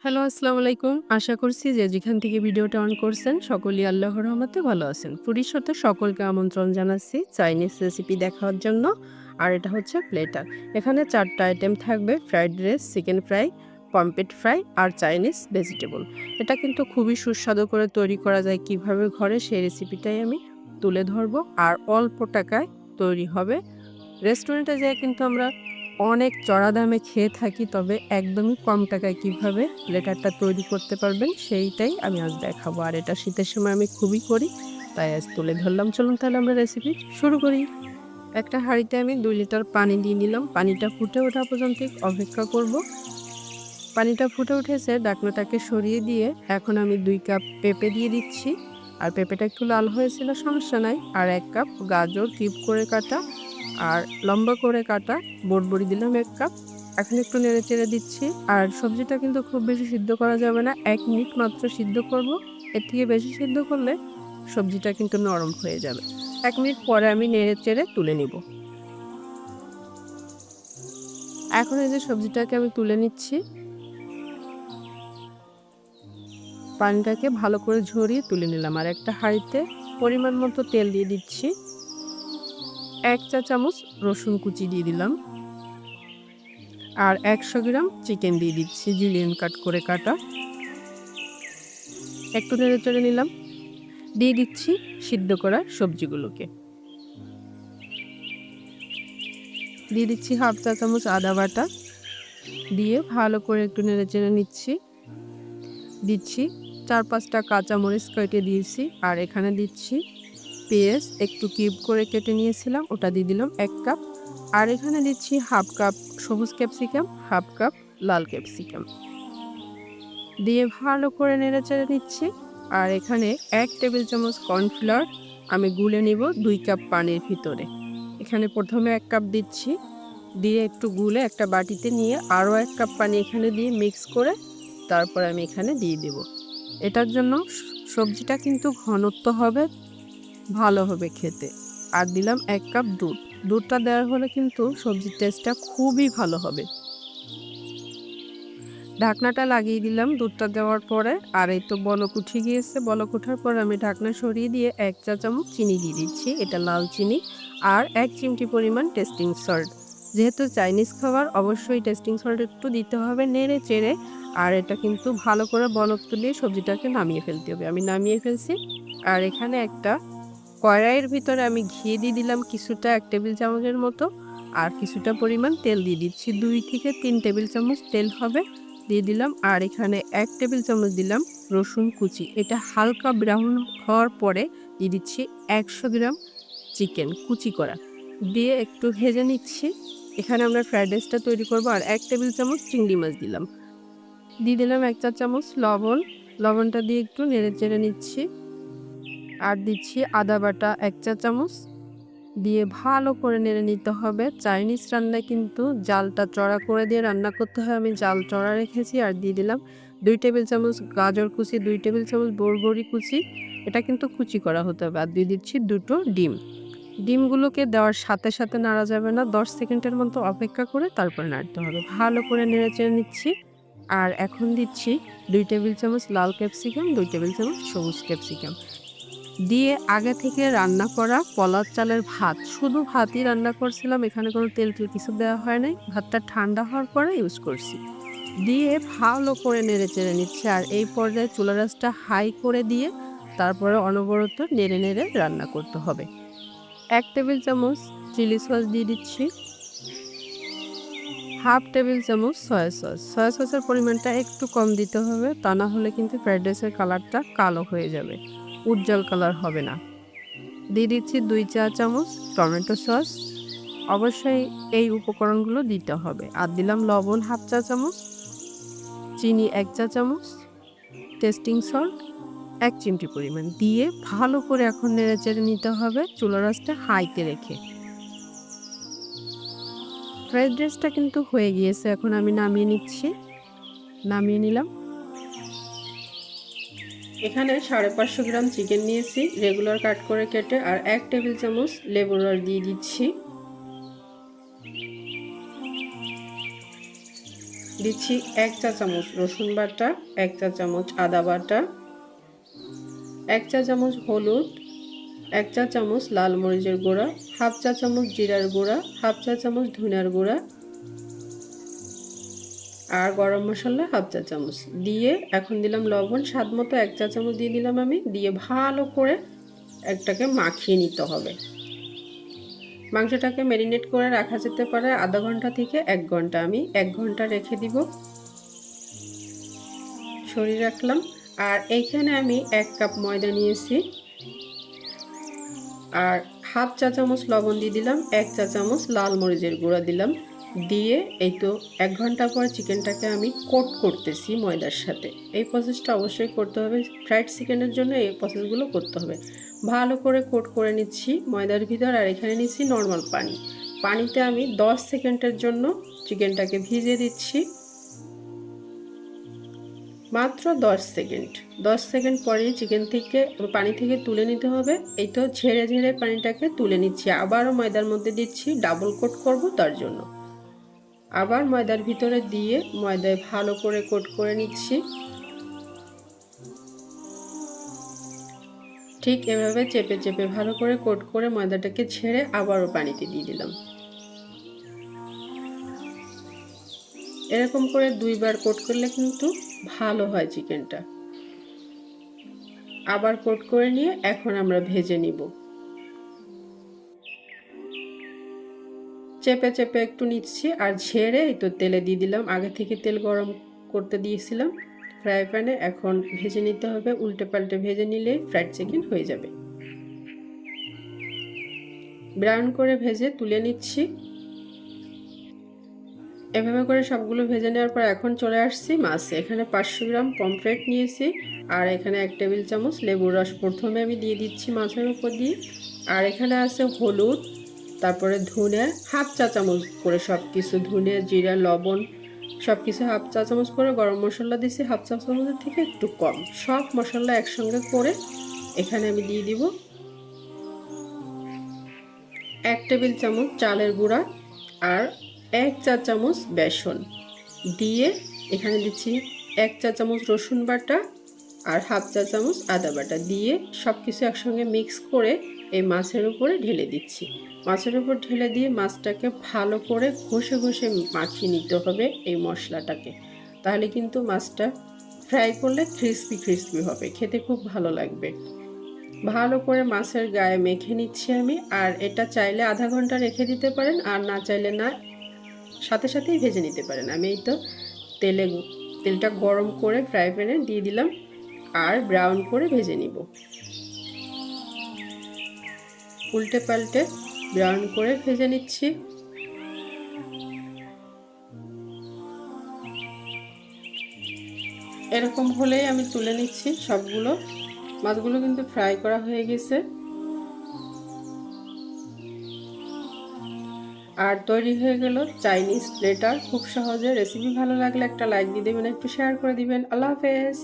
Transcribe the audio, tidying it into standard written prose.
Hello, আসসালামু আলাইকুম। আশা করছি যে যেখান থেকে ভিডিওটা অন করছেন সকলেই আল্লাহর রহমতে ভালো আছেন। পুরিশতে সকলকে আমন্ত্রণ জানাচ্ছি চাইনিজ রেসিপি দেখার জন্য। আর এটা হচ্ছে প্লেটার। এখানে ৪ টা আইটেম থাকবে fried rice, chicken fry, pomfret fry আর চাইনিজ ভেজিটেবল। এটা কিন্তু খুবই সুস্বাদু করে তৈরি করা যায় কিভাবে ঘরে সেই রেসিপিটাই আমি তুলে ধরবো। আর অল্প টাকায় তৈরি হবে। রেস্টুরেন্টে যেয়ে কিন্তু আমরা অনেক চড়া দামে খেয়ে থাকি, তবে একদমই কম টাকায় কিভাবে প্লেটারটা তৈরি করতে পারবেন সেইটাই আমি আজ দেখাবো। আর এটা শীতের সময় আমি খুবই করি, তাই আজ তুলে ধরলাম। চলুন তাহলে আমরা রেসিপি শুরু করি। একটা হাঁড়িতে আমি ২ লিটার পানি দিয়ে নিলাম। পানিটা ফুটে ওঠা পর্যন্ত অপেক্ষা করব। পানিটা ফুটে উঠেছে, ঢাকনাটাকে সরিয়ে দিয়ে এখন আমি ২ কাপ পেঁপে দিয়ে দিচ্ছি। আর পেঁপেটা একটু লাল হয়েছিল, সমস্যা নাই। আর ১ কাপ গাজর কিউব করে কাটা আর লম্বা করে কাটা বড়বড়ি দিলাম ১ কাপ। এখন একটু নেড়েচেড়ে দিচ্ছি। আর সবজিটা কিন্তু খুব বেশি সিদ্ধ করা যাবে না, ১ মিনিট মাত্র সিদ্ধ করব। এর থেকে বেশি সিদ্ধ করলে সবজিটা কিন্তু নরম হয়ে যাবে। ১ মিনিট পরে আমি নেড়েচেড়ে তুলে নিব। এখন এই যে সবজিটাকে আমি তুলে নিচ্ছি। পানিটাকে ভালো করে ঝরিয়ে তুলে নিলাম। আর একটা হাঁড়িতে পরিমাণ মতো তেল দিয়ে দিচ্ছি। ১ চা চামচ রসুন কুচি দিয়ে দিলাম। আর ১০০ গ্রাম চিকেন দিয়ে দিচ্ছি জুলিয়ান কাট করে কাটা। একটু নেড়েচেড়ে নিলাম। দিয়ে দিচ্ছি সিদ্ধ করা সবজিগুলোকে। দিয়ে দিচ্ছি হাফ চা চামচ আদা বাটা। দিয়ে ভালো করে একটু নেড়েচেড়ে নিচ্ছি। দিচ্ছি ৪-৫ টা কাঁচামরিচ কেটে দিয়েছি। আর এখানে দিচ্ছি পেঁয়াজ একটু কিউব করে কেটে নিয়েছিলাম, ওটা দিয়ে দিলাম ১ কাপ। আর এখানে দিচ্ছি হাফ কাপ সবুজ ক্যাপসিকাম, হাফ কাপ লাল ক্যাপসিকাম। দিয়ে ভালো করে নেড়েচেড়ে নিচ্ছি। আর এখানে ১ টেবিল চামচ কর্নফ্লাওয়ার আমি গুলে নিব ২ কাপ পানির ভিতরে। এখানে প্রথমে ১ কাপ দিচ্ছি, দিয়ে একটু গুলে একটা বাটিতে নিয়ে আরও ১ কাপ পানি এখানে দিয়ে মিক্স করে তারপর আমি এখানে দিয়ে দেব। এটার জন্য সবজিটা কিন্তু ঘনত্ব হবে, ভালো হবে খেতে। আর দিলাম ১ কাপ দুধ। দুধটা দেওয়ার ফলে কিন্তু সবজির টেস্টটা খুবই ভালো হবে। ঢাকনাটা লাগিয়ে দিলাম দুধটা দেওয়ার পরে। আর এই তো বলক উঠে গিয়েছে। বলক ওঠার পর আমি ঢাকনা সরিয়ে দিয়ে ১ চা চামচ চিনি দিয়ে দিচ্ছি, এটা লাল চিনি। আর ১ চিমটি পরিমাণ টেস্টিং সল্ট। যেহেতু চাইনিজ খাবার অবশ্যই টেস্টিং সল্ট একটু দিতে হবে। নেড়ে চেড়ে আর এটা কিন্তু ভালো করে বলক তুলিয়ে সবজিটাকে নামিয়ে ফেলতে হবে। আমি নামিয়ে ফেলছি। আর এখানে একটা কড়াইয়ের ভিতরে আমি ঘি দিয়ে দিলাম কিছুটা, ১ টেবিল চামচের মতো। আর কিছুটা পরিমাণ তেল দিয়ে দিচ্ছি, ২ থেকে ৩ টেবিল চামচ তেল হবে। দিয়ে দিলাম। আর এখানে ১ টেবিল চামচ দিলাম রসুন কুচি। এটা হালকা ব্রাউন হওয়ার পরে দিয়ে দিচ্ছি ১০০ গ্রাম চিকেন কুচি করা। দিয়ে একটু ভেজে নিচ্ছি। এখানে আমরা ফ্রাইড রাইসটা তৈরি করব। আর ১ টেবিল চামচ চিংড়ি মাছ দিলাম। দিয়ে দিলাম ১ চা চামচ লবণ। লবণটা দিয়ে একটু নেড়েচেড়ে নিচ্ছি। আর দিচ্ছি আদা বাটা ১ চা চামচ। দিয়ে ভালো করে নেড়ে নিতে হবে। চাইনিজ রান্নায় কিন্তু জালটা চড়া করে দিয়ে রান্না করতে হয়, আমি জাল চড়া রেখেছি। আর দিয়ে দিলাম ২ টেবিল চামচ গাজর কুচি, ২ টেবিল চামচ বরবরি কুচি, এটা কিন্তু কুচি করা হতে হবে। আর দিয়ে দিচ্ছি ২টো ডিম। ডিমগুলোকে দেওয়ার সাথে সাথে নাড়া যাবে না, ১০ সেকেন্ডের মতো অপেক্ষা করে তারপর নাড়তে হবে। ভালো করে নেড়েচেড়ে নিচ্ছি। আর এখন দিচ্ছি ২ টেবিল চামচ লাল ক্যাপসিকাম, ২ টেবিল চামচ সবুজ ক্যাপসিকাম। দিয়ে আগে থেকে রান্না করা পলার চালের ভাত, শুধু ভাতই রান্না করছিলাম, এখানে কোনো তেল কিছু দেওয়া হয় নাই। ভাতটা ঠান্ডা হওয়ার পরে ইউজ করছি। দিয়ে ভালো করে নেড়েচেড়ে নিচ্ছে। আর এই পর্যায়ে চুলা রাসটা হাই করে দিয়ে তারপরে অনবরত নেড়ে নেড়ে রান্না করতে হবে। ১ টেবিল চামচ চিলি সস দিয়ে দিচ্ছি। হাফ টেবিল চামচ সয়া সস। সয়া সসের পরিমাণটা একটু কম দিতে হবে, তা না হলে কিন্তু ফ্রাইড রাইসের কালারটা কালো হয়ে যাবে, উজ্জ্বল কালার হবে না। দিয়ে দিচ্ছি ২ চা চামচ টমেটো সস। অবশ্যই এই উপকরণগুলো দিতে হবে। আর দিলাম লবণ হাফ চা চামচ, চিনি ১ চা চামচ, টেস্টিং সল্ট ১ চিমটি পরিমাণ। দিয়ে ভালো করে এখন নেড়েচেড়ে নিতে হবে চুলার আঁচটা হাইতে রেখে। ফ্রাইড রাইসটা কিন্তু হয়ে গিয়েছে, এখন আমি নামিয়ে নিচ্ছি। নামিয়ে নিলাম। এখানে ৫৫০ গ্রাম চিকেন নিয়েছি রেগুলার কাট করে কেটে। আর ১ টেবিল চামচ লেবুর রস দিয়ে দিচ্ছি। দিচ্ছি 1 চা চামচ রসুন বাটা, 1 চা চামচ আদা বাটা, 1 চা চামচ হলুদ, 1 চা চামচ লাল মরিচের গুঁড়া, হাফ চা চামচ জিরার গুঁড়া, হাফ চা চামচ ধনিয়ার গুঁড়া আর গরম মশলা হাফ চা চামচ দিয়ে এখন দিলাম লবণ স্বাদ মতো 1 চা চামচ দিয়ে দিলাম আমি, দিয়ে ভালো করে একটাকে মাখিয়ে নিতে হবে। মাংসটাকে ম্যারিনেট করে রাখা যেতে পারে আধা ঘন্টা থেকে 1 ঘন্টা। আমি 1 ঘন্টা রেখে দিব, সরিয়ে রাখলাম। আর এইখানে আমি 1 কাপ ময়দা নিয়েছি আর হাফ চা চামচ লবণ দিয়ে দিলাম, 1 চা চামচ লাল মরিচের গুঁড়া দিলাম, দিয়ে এই তো 1 ঘন্টা পর চিকেনটাকে আমি কোট করতেছি ময়দার সাথে। এই প্রসেসটা অবশ্যই করতে হবে, ফ্রাইড চিকেনের জন্য এই প্রসেসগুলো করতে হবে। ভালো করে কোট করে নিচ্ছি ময়দার ভিতর। আর এখানে নিচ্ছি নর্মাল পানি, পানিতে আমি 10 সেকেন্ডের জন্য চিকেনটাকে ভিজিয়ে দিচ্ছি, মাত্র 10 সেকেন্ড। 10 সেকেন্ড পরেই চিকেন থেকে পানি থেকে তুলে নিতে হবে। এই তো ঝেড়ে ঝেড়ে পানিটাকে তুলে নিচ্ছি, আবারও ময়দার মধ্যে দিচ্ছি, ডাবল কোট করব তার জন্য। আবার ময়দার ভিতরে দিয়ে ময়দায় ভালো করে কোট করে নিচ্ছি। ঠিক এভাবে চেপে চেপে ভালো করে কোট করে ময়দাটাকে ছেড়ে আবারও পানিতে দিয়ে দিলাম। এরকম করে 2 বার কোট করলে কিন্তু ভালো হয় চিকেনটা। আবার কোট করে নিয়ে এখন আমরা ভেজে নিব। চেপে চেপে একটু নিচ্ছি আর ঝেড়ে এই তো তেলে দিয়ে দিলাম। আগে থেকে তেল গরম করতে দিয়েছিলাম ফ্রাই প্যানে, এখন ভেজে নিতে হবে। উল্টে পাল্টে ভেজে নিলে ফ্রাইড চিকেন হয়ে যাবে। ব্রাউন করে ভেজে তুলে নিচ্ছি। এভাবে করে সবগুলো ভেজে নেওয়ার পর এখন চলে আসছি মাছে। এখানে 500 গ্রাম পমফ্রেট নিয়েছি আর এখানে 1 টেবিল চামচ লেবুর রস প্রথমে আমি দিয়ে দিচ্ছি মাছের উপর দিয়ে। আর এখানে আছে হলুদ, তারপরে ধনে হাফ চা চামচ করে সব কিছু, ধনে জিরা লবণ সব কিছু হাফ চা চামচ করে, গরম মশলা দিয়েছি হাফ চা চামচের থেকে একটু কম। সব মশলা একসঙ্গে করে এখানে আমি দিয়ে দিব 1 টেবিল চামচ চালের গুঁড়া আর 1 চা চামচ বেসন দিয়ে এখানে দিচ্ছি 1 চা চামচ রসুন বাটা আর হাফ চা চামচ আদা বাটা দিয়ে সব কিছু একসঙ্গে মিক্স করে এই মাছের উপরে ঢেলে দিচ্ছি। মাছের উপর ঢেলে দিয়ে মাছটাকে ভালো করে ঘষে ঘষে মাখিয়ে নিতে হবে এই মশলাটাকে, তাহলে কিন্তু মাছটা ফ্রাই করলে ক্রিস্পি ক্রিস্পি হবে, খেতে খুব ভালো লাগবে। ভালো করে মাছের গায়ে মেখে নিচ্ছি আমি। আর এটা চাইলে আধা ঘন্টা রেখে দিতে পারেন, আর না চাইলে না সাথে সাথেই ভেজে নিতে পারেন। আমি এই তো তেলটা গরম করে ফ্রাই প্যানে দিয়ে দিলাম আর ব্রাউন করে ভেজে নিব। উল্টে পাল্টে ব্রাউন করে ভেজে নিচ্ছি। এরকম হলেই আমি তুলে নিচ্ছি সবগুলো। মাছগুলো কিন্তু ফ্রাই করা হয়ে গেছে। আর তৈরি হয়ে গেল চাইনিজ প্লেটার, খুব সহজে। রেসিপি ভালো লাগলে একটা লাইক দিয়ে দেবেন, একটু শেয়ার করে দিবেন। আল্লাহ হাফেজ।